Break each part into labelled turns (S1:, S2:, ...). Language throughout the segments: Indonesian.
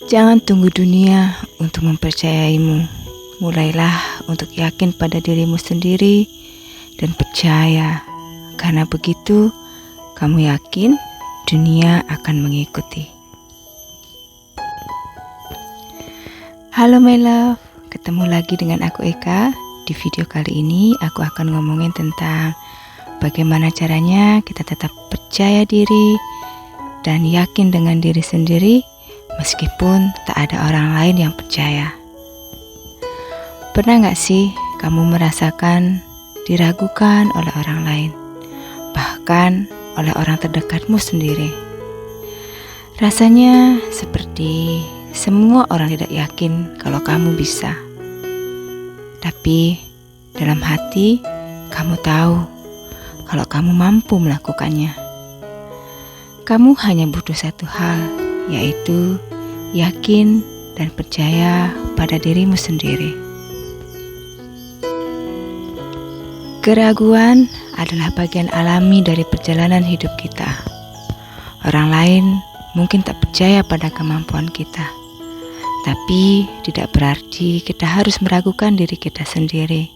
S1: Jangan tunggu dunia untuk mempercayaimu. Mulailah untuk yakin pada dirimu sendiri dan percaya. Karena begitu, kamu yakin dunia akan mengikuti. Halo my love, ketemu lagi dengan aku Eka. Di video kali ini aku akan ngomongin tentang bagaimana caranya kita tetap percaya diri dan yakin dengan diri sendiri meskipun tak ada orang lain yang percaya. Pernah gak sih kamu merasakan diragukan oleh orang lain, bahkan oleh orang terdekatmu sendiri? Rasanya seperti semua orang tidak yakin kalau kamu bisa. Tapi dalam hati kamu tahu kalau kamu mampu melakukannya. Kamu hanya butuh satu hal, yaitu yakin dan percaya pada dirimu sendiri. Keraguan adalah bagian alami dari perjalanan hidup kita. Orang lain mungkin tak percaya pada kemampuan kita, tapi tidak berarti kita harus meragukan diri kita sendiri.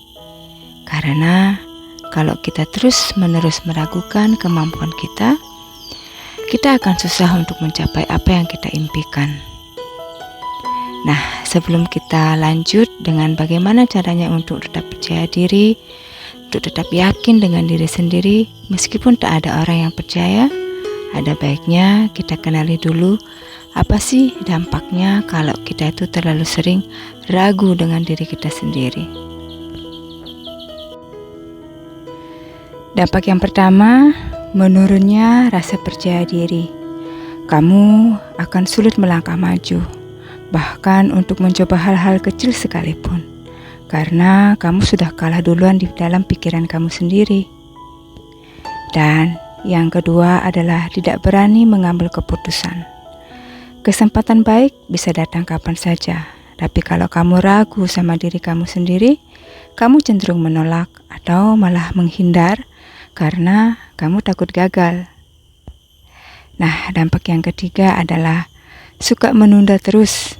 S1: Karena kalau kita terus-menerus meragukan kemampuan kita akan susah untuk mencapai apa yang kita impikan. Nah, sebelum kita lanjut dengan bagaimana caranya untuk tetap percaya diri, untuk tetap yakin dengan diri sendiri, meskipun tak ada orang yang percaya, ada baiknya kita kenali dulu apa sih dampaknya kalau kita itu terlalu sering ragu dengan diri kita sendiri. Dampak yang pertama, menurunnya rasa percaya diri. Kamu akan sulit melangkah maju, bahkan untuk mencoba hal-hal kecil sekalipun, karena kamu sudah kalah duluan di dalam pikiran kamu sendiri. Dan yang kedua adalah tidak berani mengambil keputusan. Kesempatan baik bisa datang kapan saja, tapi kalau kamu ragu sama diri kamu sendiri, kamu cenderung menolak atau malah menghindar karena kamu takut gagal. Nah, dampak yang ketiga adalah suka menunda terus.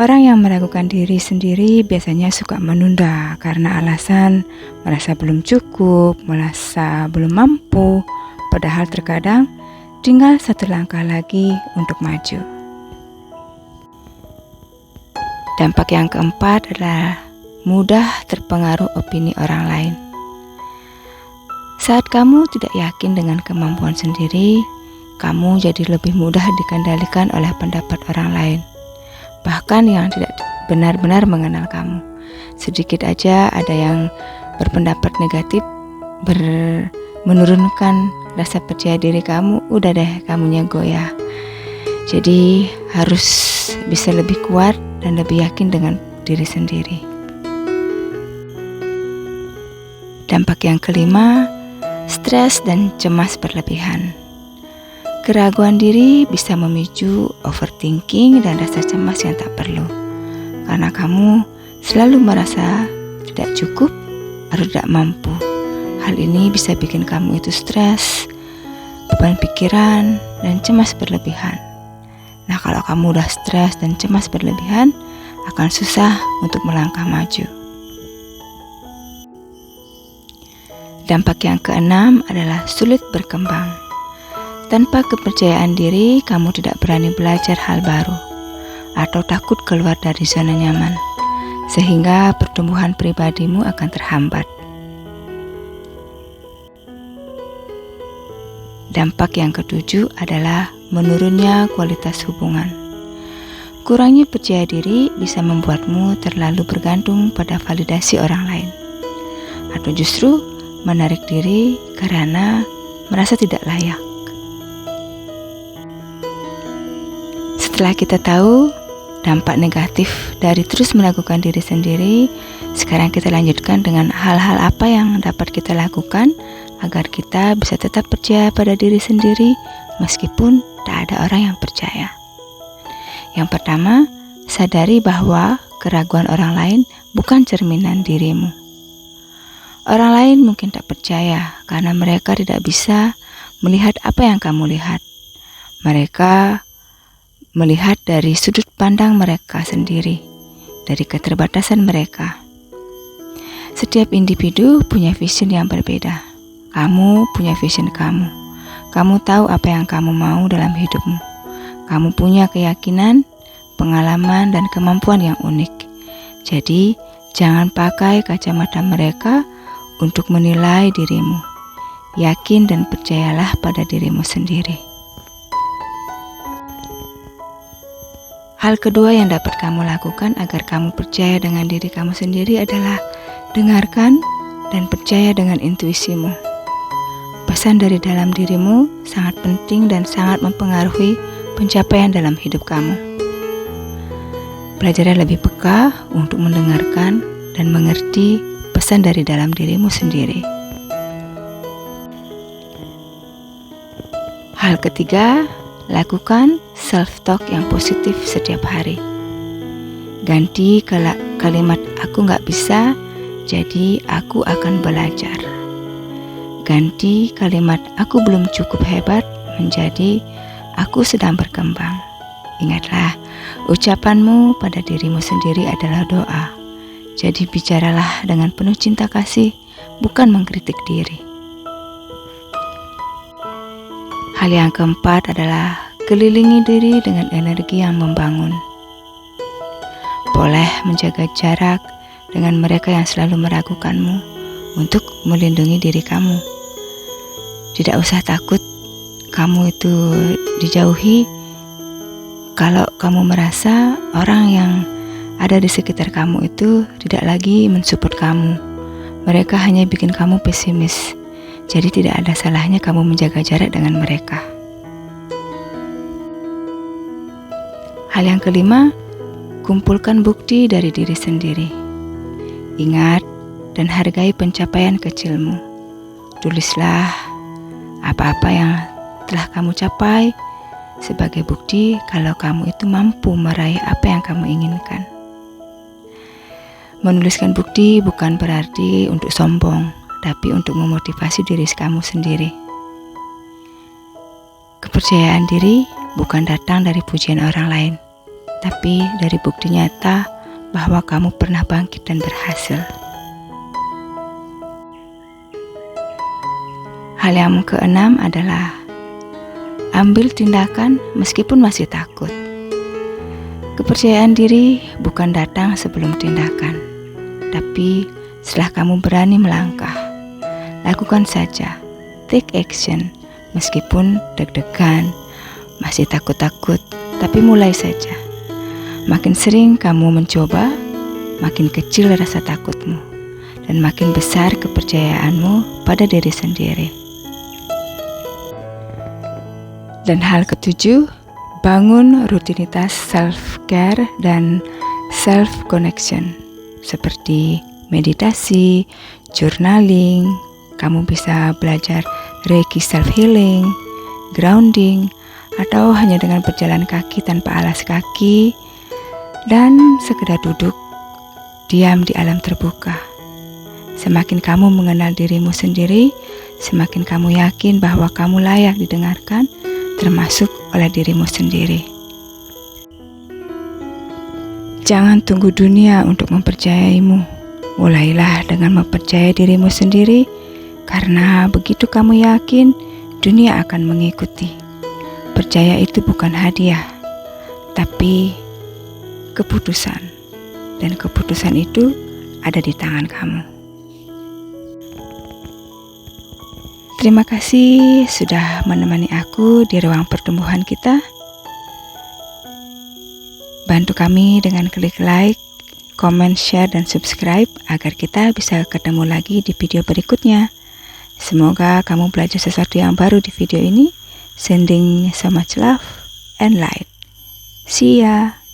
S1: Orang yang meragukan diri sendiri biasanya suka menunda karena alasan merasa belum cukup, merasa belum mampu, padahal terkadang tinggal satu langkah lagi untuk maju. Dampak yang keempat adalah mudah terpengaruh opini orang lain. Saat kamu tidak yakin dengan kemampuan sendiri, kamu jadi lebih mudah dikendalikan oleh pendapat orang lain, bahkan yang tidak benar-benar mengenal kamu. Sedikit aja ada yang berpendapat negatif, menurunkan rasa percaya diri kamu, udah deh kamunya goyah. Jadi harus bisa lebih kuat dan lebih yakin dengan diri sendiri. Dampak yang kelima, stres dan cemas berlebihan. Keraguan diri bisa memicu overthinking dan rasa cemas yang tak perlu, karena kamu selalu merasa tidak cukup atau tidak mampu. Hal ini bisa bikin kamu itu stres, beban pikiran, dan cemas berlebihan. Nah, kalau kamu udah stres dan cemas berlebihan, akan susah untuk melangkah maju. Dampak yang keenam adalah sulit berkembang. Tanpa kepercayaan diri, kamu tidak berani belajar hal baru atau takut keluar dari zona nyaman, sehingga pertumbuhan pribadimu akan terhambat. Dampak yang ketujuh adalah menurunnya kualitas hubungan. Kurangnya percaya diri bisa membuatmu terlalu bergantung pada validasi orang lain, atau justru menarik diri karena merasa tidak layak. Setelah kita tahu dampak negatif dari terus meragukan diri sendiri, sekarang kita lanjutkan dengan hal-hal apa yang dapat kita lakukan agar kita bisa tetap percaya pada diri sendiri meskipun tak ada orang yang percaya. Yang pertama, sadari bahwa keraguan orang lain bukan cerminan dirimu. Orang lain mungkin tak percaya karena mereka tidak bisa melihat apa yang kamu lihat. Mereka melihat dari sudut pandang mereka sendiri, dari keterbatasan mereka. Setiap individu punya vision yang berbeda. Kamu punya vision kamu. Kamu tahu apa yang kamu mau dalam hidupmu. Kamu punya keyakinan, pengalaman, dan kemampuan yang unik. Jadi, jangan pakai kacamata mereka untuk menilai dirimu. Yakin dan percayalah pada dirimu sendiri. Hal kedua yang dapat kamu lakukan agar kamu percaya dengan diri kamu sendiri adalah dengarkan dan percaya dengan intuisimu. Pesan dari dalam dirimu sangat penting dan sangat mempengaruhi pencapaian dalam hidup kamu. Belajarlah lebih peka untuk mendengarkan dan mengerti pesan dari dalam dirimu sendiri. Hal ketiga, lakukan self-talk yang positif setiap hari. Ganti kalimat aku gak bisa, jadi aku akan belajar. Ganti kalimat aku belum cukup hebat menjadi aku sedang berkembang. Ingatlah, ucapanmu pada dirimu sendiri adalah doa. Jadi bicaralah dengan penuh cinta kasih, bukan mengkritik diri. Hal yang keempat adalah kelilingi diri dengan energi yang membangun. Boleh menjaga jarak dengan mereka yang selalu meragukanmu untuk melindungi diri kamu. Tidak usah takut kamu itu dijauhi kalau kamu merasa orang yang ada di sekitar kamu itu tidak lagi mensupport kamu. Mereka hanya bikin kamu pesimis. Jadi tidak ada salahnya kamu menjaga jarak dengan mereka. Hal yang kelima, kumpulkan bukti dari diri sendiri. Ingat dan hargai pencapaian kecilmu. Tulislah apa-apa yang telah kamu capai sebagai bukti kalau kamu itu mampu meraih apa yang kamu inginkan. Menuliskan bukti bukan berarti untuk sombong, tapi untuk memotivasi diri kamu sendiri. Kepercayaan diri bukan datang dari pujian orang lain, tapi dari bukti nyata bahwa kamu pernah bangkit dan berhasil. Hal yang keenam adalah ambil tindakan meskipun masih takut. Kepercayaan diri bukan datang sebelum tindakan, tapi setelah kamu berani melangkah. Lakukan saja, take action, meskipun deg-degan, masih takut-takut, tapi mulai saja. Makin sering kamu mencoba, makin kecil rasa takutmu, dan makin besar kepercayaanmu pada diri sendiri. Dan hal ketujuh, bangun rutinitas self-care dan self-connection, seperti meditasi, journaling. Kamu bisa belajar Reiki self-healing, grounding, atau hanya dengan berjalan kaki tanpa alas kaki, dan sekedar duduk, diam di alam terbuka. Semakin kamu mengenal dirimu sendiri, semakin kamu yakin bahwa kamu layak didengarkan, termasuk oleh dirimu sendiri. Jangan tunggu dunia untuk mempercayaimu. Mulailah dengan mempercayai dirimu sendiri, karena begitu kamu yakin, dunia akan mengikuti. Percaya itu bukan hadiah, tapi keputusan. Dan keputusan itu ada di tangan kamu. Terima kasih sudah menemani aku di ruang pertumbuhan kita. Bantu kami dengan klik like, comment, share, dan subscribe agar kita bisa ketemu lagi di video berikutnya. Semoga kamu belajar sesuatu yang baru di video ini. Sending so much love and light. See ya.